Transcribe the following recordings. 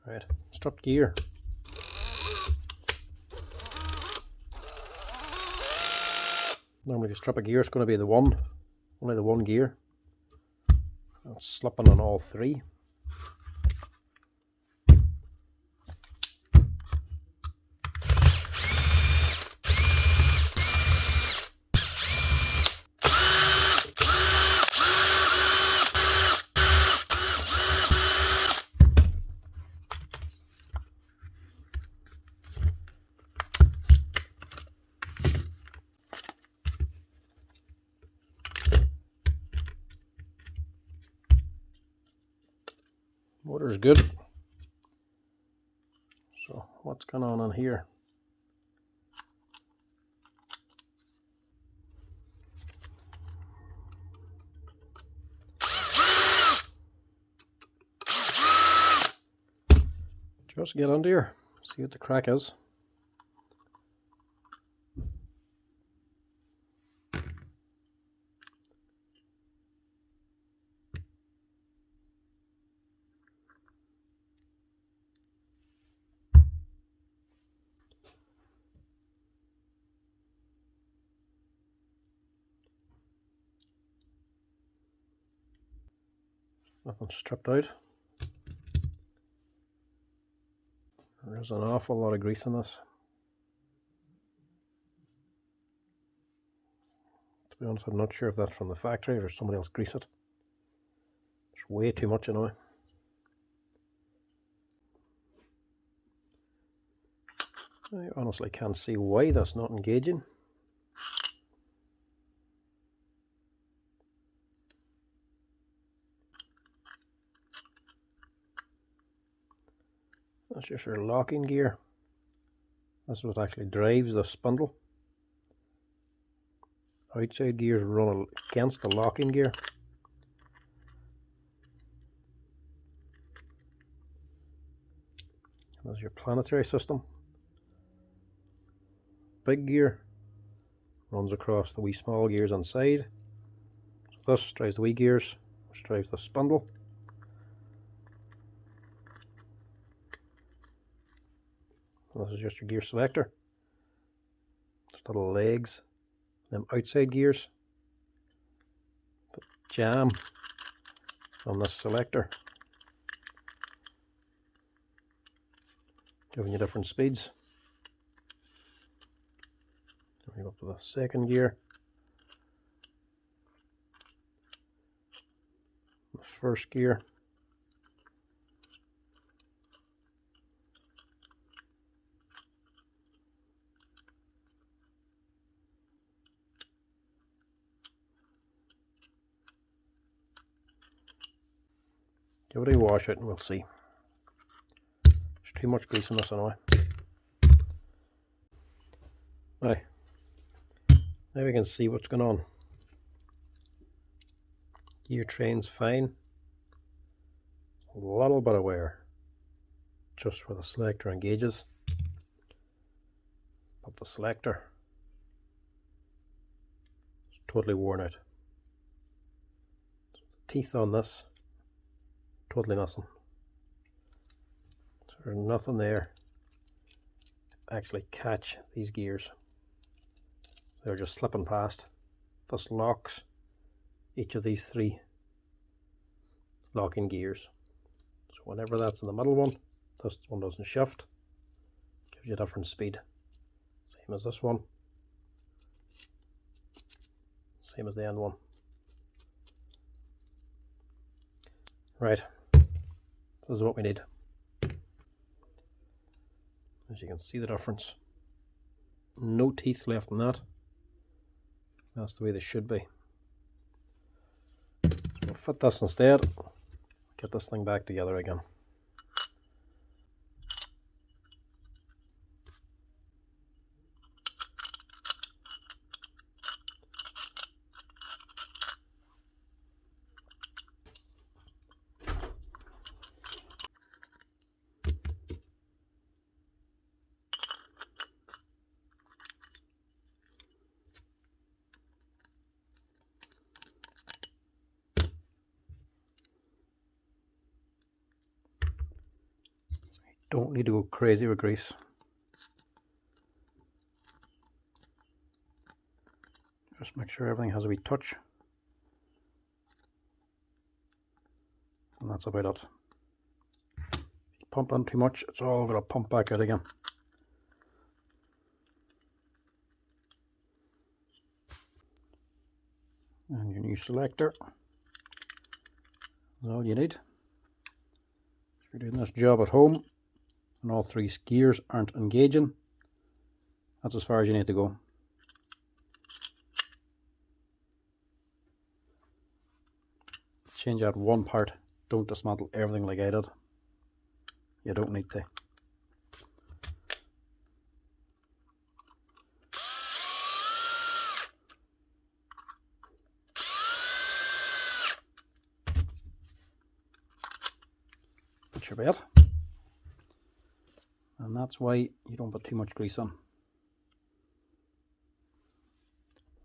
Right, strut gear. Normally if you strip a gear, it's going to be only the one gear. It's slipping on all three. Motor's good. So what's going on in here? Just get under here, see what the crack is. Nothing stripped out. There's an awful lot of grease in this. To be honest, I'm not sure if that's from the factory or somebody else greased it. There's way too much anyway. I honestly can't see why that's not engaging. That's just your locking gear. That's what actually drives the spindle. Outside gears run against the locking gear. That's your planetary system. Big gear runs across the wee small gears inside. So this drives the wee gears, which drives the spindle. And this is just your gear selector. Just little legs. Them outside gears that jam on this selector, giving you different speeds. We go up to the second gear, the first gear, give it a wash out and we'll see. There's too much grease in this anyway. Right, now we can see what's going on. Gear train's fine. A little bit of wear just where the selector engages, but the selector is totally worn out. So the teeth on this, totally missing. So there's nothing there to actually catch these gears. They're just slipping past. This locks each of these three locking gears. So whenever that's in the middle one, this one doesn't shift. Gives you a different speed. Same as this one. Same as the end one. Right. This is what we need. As you can see the difference. No teeth left in that. That's the way they should be. So we'll fit this instead. Get this thing back together again. Don't need to go crazy with grease. Just make sure everything has a wee touch. And that's about it. If you pump in too much, it's all going to pump back out again. And your new selector is all you need. If you're doing this job at home and all three gears aren't engaging, that's as far as you need to go. Change out one part. Don't dismantle everything like I did. You don't need to. Put your bed. And that's why you don't put too much grease on.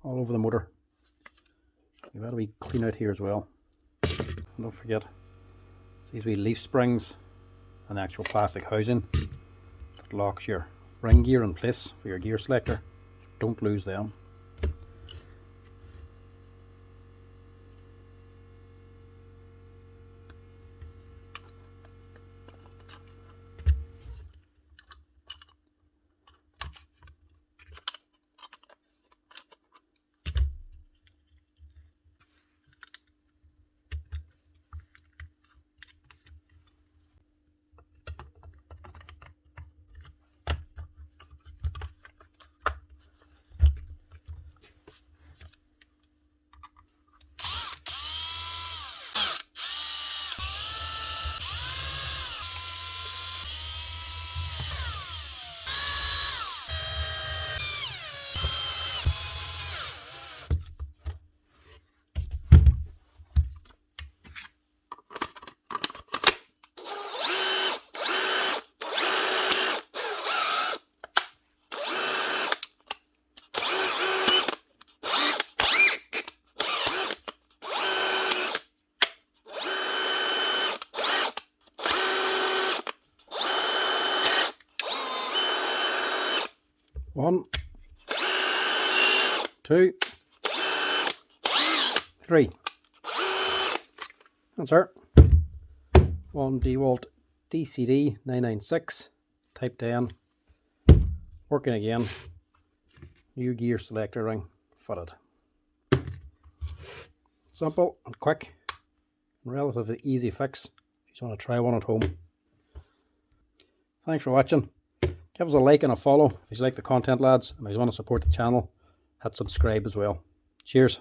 All over the motor. You've got to be clean out here as well. And don't forget, it's these wee leaf springs and the actual plastic housing that locks your ring gear in place for your gear selector. Don't lose them. One, two, three. That's it. One Dewalt DCD996, type 10, working again. New gear selector ring fitted. Simple and quick, and relatively easy fix if you just want to try one at home. Thanks for watching. Give us a like and a follow if you like the content, lads, and if you want to support the channel, hit subscribe as well. Cheers.